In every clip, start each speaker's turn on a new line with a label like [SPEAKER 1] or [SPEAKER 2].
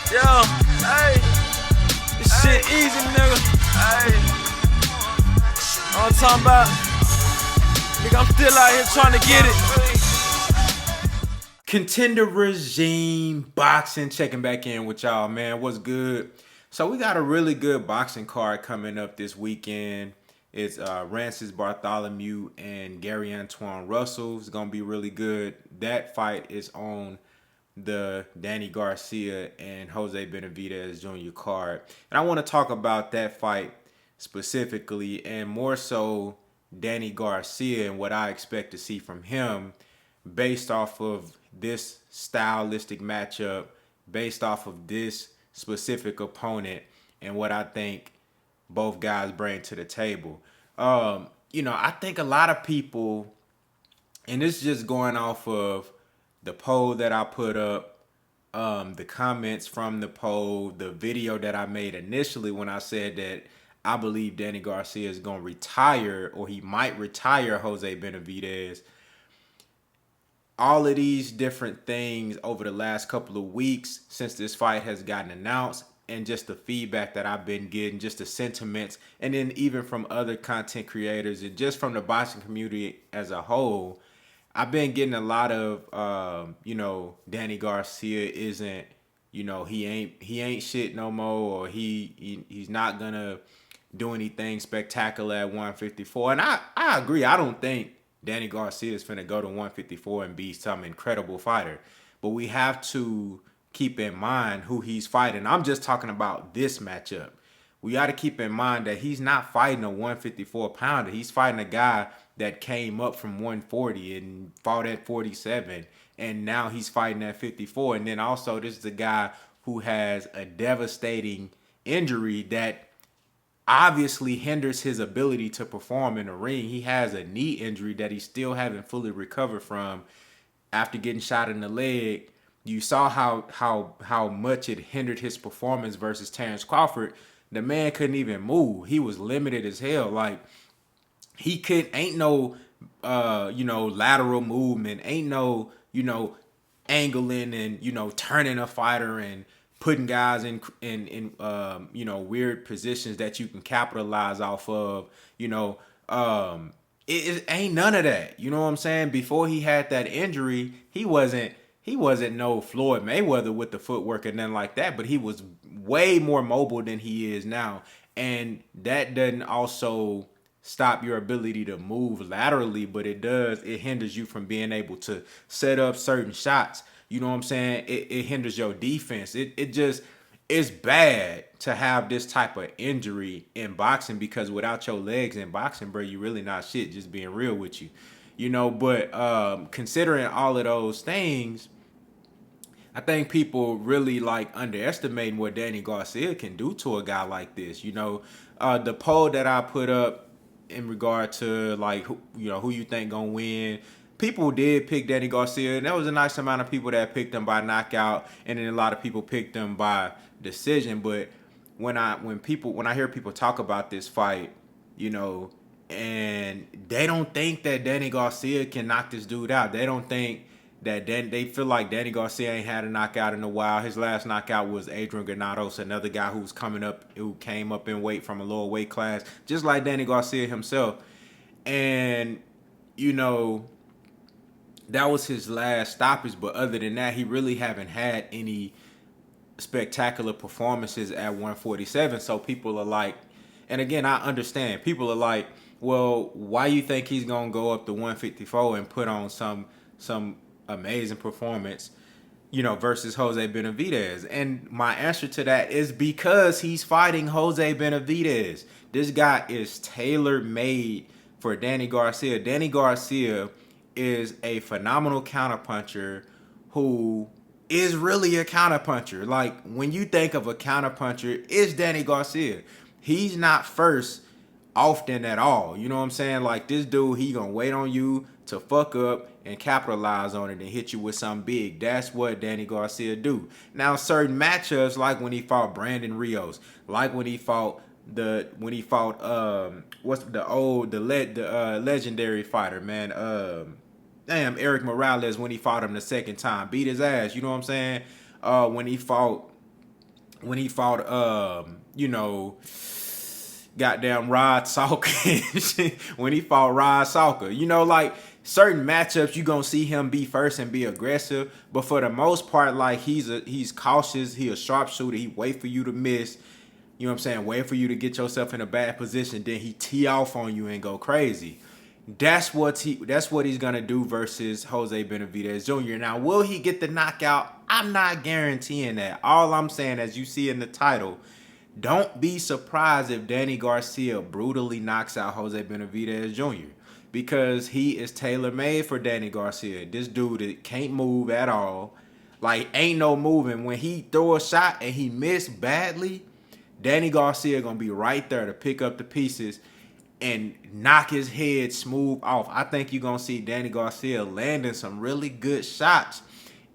[SPEAKER 1] Yo, hey, this shit easy, nigga. Hey, all I'm talking about, nigga, I'm still out here trying to get it.
[SPEAKER 2] Contender Regime Boxing, checking back in with y'all, man. What's good? So we got a really good boxing card coming up this weekend. It's Rancis Bartholomew and Gary Antoine Russell. It's gonna be really good. That fight is on the Danny Garcia and Jose Benavidez Jr. card. And I want to talk about that fight specifically, and more so Danny Garcia and what I expect to see from him based off of this stylistic matchup, based off of this specific opponent, and what I think both guys bring to the table. I think a lot of people, and this is just going off of the poll that I put up, the comments from the poll, the video that I made initially when I said that I believe Danny Garcia is going to retire, or he might retire Jose Benavidez. All of these different things over the last couple of weeks since this fight has gotten announced, and just the feedback that I've been getting, just the sentiments, and then even from other content creators and just from the boxing community as a whole, I've been getting a lot of, Danny Garcia isn't, he ain't shit no more, or he's not gonna do anything spectacular at 154. And I agree. I don't think Danny Garcia is finna go to 154 and be some incredible fighter, but we have to keep in mind who he's fighting. I'm just talking about this matchup. We got to keep in mind that he's not fighting a 154 pounder. He's fighting a guy that came up from 140 and fought at 47, and now he's fighting at 54. And then also, this is a guy who has a devastating injury that obviously hinders his ability to perform in the ring. He has a knee injury that he still haven't fully recovered from after getting shot in the leg. You saw how much it hindered his performance versus Terrence Crawford. The man couldn't even move. He was limited as hell. Like, ain't no lateral movement, ain't no angling and turning a fighter and putting guys in weird positions that you can capitalize off of. It ain't none of that. You know what I'm saying? Before he had that injury, he wasn't no Floyd Mayweather with the footwork and nothing like that, but he was way more mobile than he is now. And that doesn't also stop your ability to move laterally, but it hinders you from being able to set up certain shots. You know what I'm saying? It hinders your defense. It's bad to have this type of injury in boxing, because without your legs in boxing, bro, you really not shit, just being real with you. But considering all of those things, I think people really underestimating what Danny Garcia can do to a guy like this. The poll that I put up in regard to who you think gonna win, people did pick Danny Garcia, and there was a nice amount of people that picked him by knockout, and then a lot of people picked him by decision. But when I hear people talk about this fight, and they don't think that Danny Garcia can knock this dude out. They don't think that they feel like Danny Garcia ain't had a knockout in a while. His last knockout was Adrian Granados, another guy who came up in weight from a lower weight class, just like Danny Garcia himself. And that was his last stoppage. But other than that, he really haven't had any spectacular performances at 147. So people are like, and again, I understand. People are like, well, why you think he's gonna go up to 154 and put on some amazing performance, versus Jose Benavidez? And my answer to that is because he's fighting Jose Benavidez. This guy is tailor-made for Danny Garcia. Danny Garcia is a phenomenal counterpuncher who is really a counterpuncher. Like, when you think of a counterpuncher, it's Danny Garcia. He's not first often at all. You know what I'm saying? Like, this dude, he gonna wait on you to fuck up and capitalize on it and hit you with something big. That's what Danny Garcia do. Now, certain matchups, like when he fought Brandon Rios, like when he fought legendary fighter, man, Eric Morales, when he fought him the second time, beat his ass. You know what I'm saying? When he fought when he fought, goddamn Rod Salka. When he fought Rod Salka, like certain matchups you gonna see him be first and be aggressive, but for the most part, like he's cautious. He a sharpshooter. He wait for you to miss. You know what I'm saying? Wait for you to get yourself in a bad position. Then he tee off on you and go crazy. That's what he's gonna do versus Jose Benavidez Jr. Now, will he get the knockout? I'm not guaranteeing that. All I'm saying, as you see in the title, don't be surprised if Danny Garcia brutally knocks out Jose Benavidez Jr. because he is tailor-made for Danny Garcia. This dude that can't move at all. Like, ain't no moving. When he throw a shot and he missed badly, Danny Garcia gonna be right there to pick up the pieces and knock his head smooth off. I think you're gonna see Danny Garcia landing some really good shots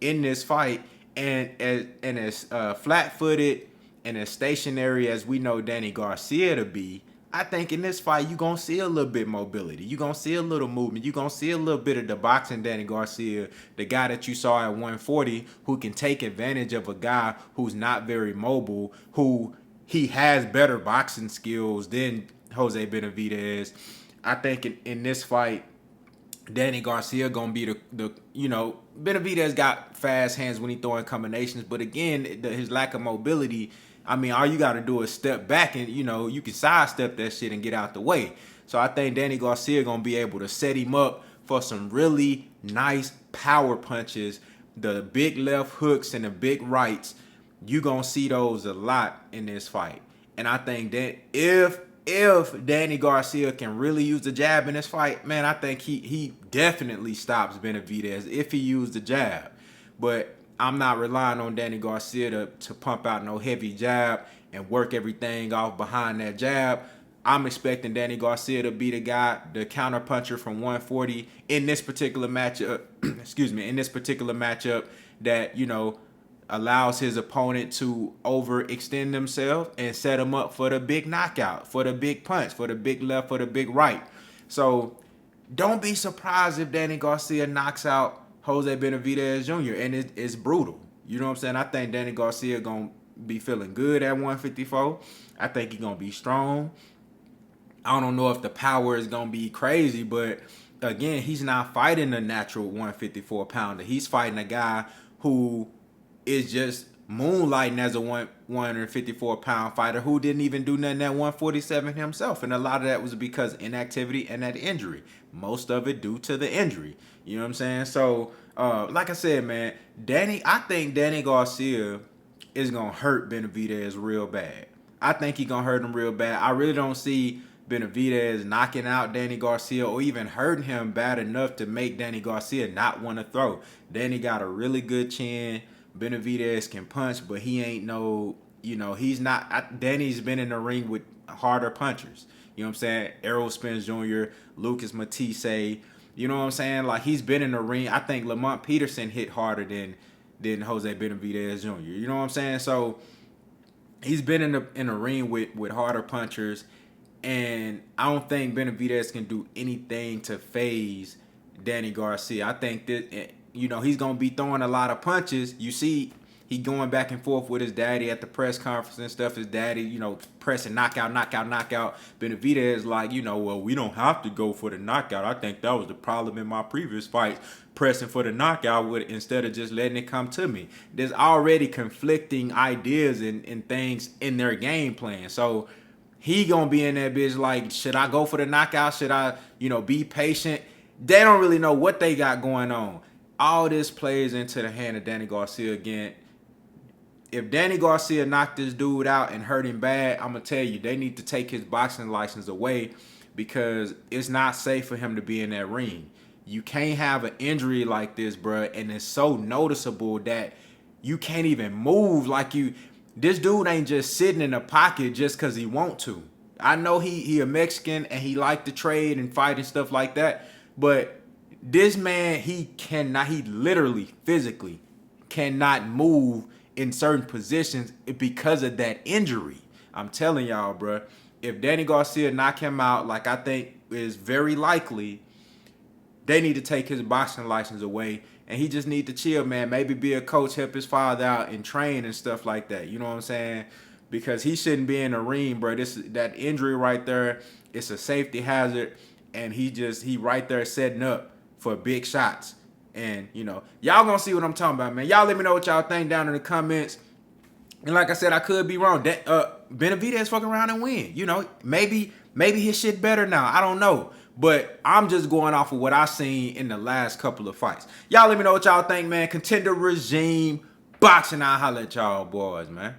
[SPEAKER 2] in this fight, and as flat-footed and as stationary as we know Danny Garcia to be, I think in this fight you're gonna see a little bit mobility. You're gonna see a little movement. You're gonna see a little bit of the boxing Danny Garcia, the guy that you saw at 140, who can take advantage of a guy who's not very mobile, who he has better boxing skills than Jose Benavidez. I think in this fight, Danny Garcia gonna be the Benavidez got fast hands when he throwing combinations, but again, his lack of mobility. I mean, all you got to do is step back and you can sidestep that shit and get out the way. So I think Danny Garcia gonna be able to set him up for some really nice power punches, the big left hooks and the big rights. You gonna see those a lot in this fight, and I think that if Danny Garcia can really use the jab in this fight, man, I think he definitely stops Benavidez if he used the jab. But I'm not relying on Danny Garcia to pump out no heavy jab and work everything off behind that jab. I'm expecting Danny Garcia to be the guy, the counterpuncher from 140 in this particular matchup. In this particular matchup that allows his opponent to overextend themselves and set him up for the big knockout, for the big punch, for the big left, for the big right. So don't be surprised if Danny Garcia knocks out Jose Benavidez Jr. and it's brutal. You know what I'm saying? I think Danny Garcia gonna be feeling good at 154. I think he's gonna be strong. I don't know if the power is gonna be crazy, but again, he's not fighting a natural 154 pounder. He's fighting a guy who is just moonlighting as a 154 pound fighter who didn't even do nothing at 147 himself. And a lot of that was because inactivity and that injury. Most of it due to the injury. You know what I'm saying? So, like I said, man, I think Danny Garcia is going to hurt Benavidez real bad. I think he's going to hurt him real bad. I really don't see Benavidez knocking out Danny Garcia or even hurting him bad enough to make Danny Garcia not want to throw. Danny got a really good chin. Benavidez can punch, but he ain't he's not. Danny's been in the ring with harder punchers. You know what I'm saying? Errol Spence Jr., Lucas Matisse. You know what I'm saying? Like, he's been in the ring. I think Lamont Peterson hit harder than Jose Benavidez Jr. You know what I'm saying? So he's been in the ring with harder punchers, and I don't think Benavidez can do anything to phase Danny Garcia. I think that he's going to be throwing a lot of punches. You see, he going back and forth with his daddy at the press conference and stuff. His daddy, pressing knockout. Benavidez is like, well, we don't have to go for the knockout. I think that was the problem in my previous fights, pressing for the knockout instead of just letting it come to me. There's already conflicting ideas and things in their game plan. So he going to be in that bitch like, should I go for the knockout? Should I, be patient? They don't really know what they got going on. All this plays into the hand of Danny Garcia again. If Danny Garcia knocked this dude out and hurt him bad, I'm going to tell you, they need to take his boxing license away because it's not safe for him to be in that ring. You can't have an injury like this, bro, and it's so noticeable that you can't even move like you. This dude ain't just sitting in a pocket just because he want to. I know he a Mexican and he like to trade and fight and stuff like that, but this man, he literally, physically cannot move in certain positions because of that injury. I'm telling y'all, bro, if Danny Garcia knock him out, like I think is very likely, They need to take his boxing license away, and he just need to chill, man. Maybe be a coach, help his father out, and train and stuff like that. You know what I'm saying? Because he shouldn't be in the ring, bro. That injury right there, it's a safety hazard, and he right there setting up for big shots. And y'all gonna see what I'm talking about, man. Y'all let me know what y'all think down in the comments. And like I said, I could be wrong. Benavidez fucking around and win. Maybe his shit better now. I don't know. But I'm just going off of what I seen in the last couple of fights. Y'all let me know what y'all think, man. Contender regime boxing. I'll holler at y'all boys, man.